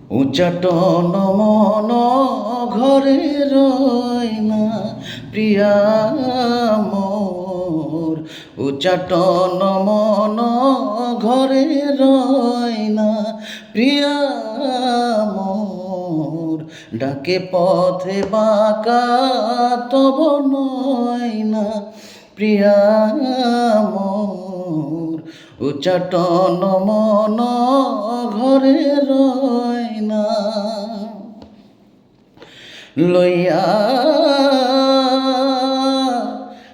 উচ্চাটন মন ঘরে রয় না প্রিয়া মোর। উচ্চাটন মন ঘরে রয় না প্রিয়া মোর। ডাকে পথে বাঁকা তব নয় না প্রিয়া মোর। উচ্চাটন মন ঘরে রয় না। লইয়া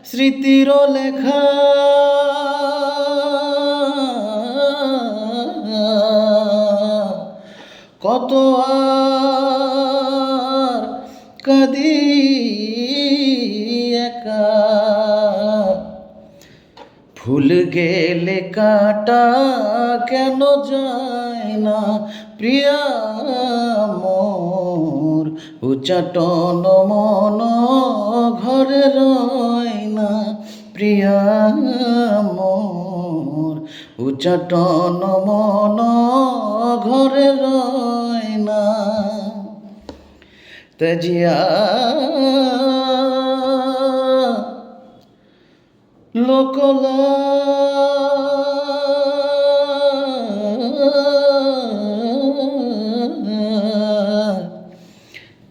স্মৃতির লেখা কত আর কাঁদি একা। ফুল গেলে কাটা কেন যায় না প্রিয়া মোর। উচ্চাটন মন ঘরে রয় না প্রিয়া মোর। উচ্চাটন মন ঘরে রয় না। তেজিয়া লোকলা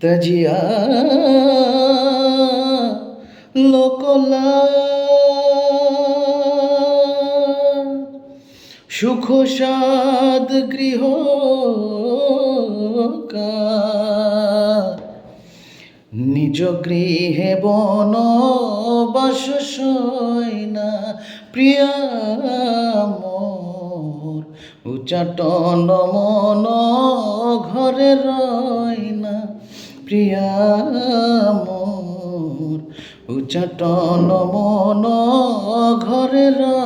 তজিয়া লোকলা সুখ সাদ গৃহ নিজ গৃহে বন বাস সয় না প্রিয়া মোর। উচ্চাটন মন ঘরে রয় না প্রিয়া মোর। উচ্চাটন মন ঘরে রয়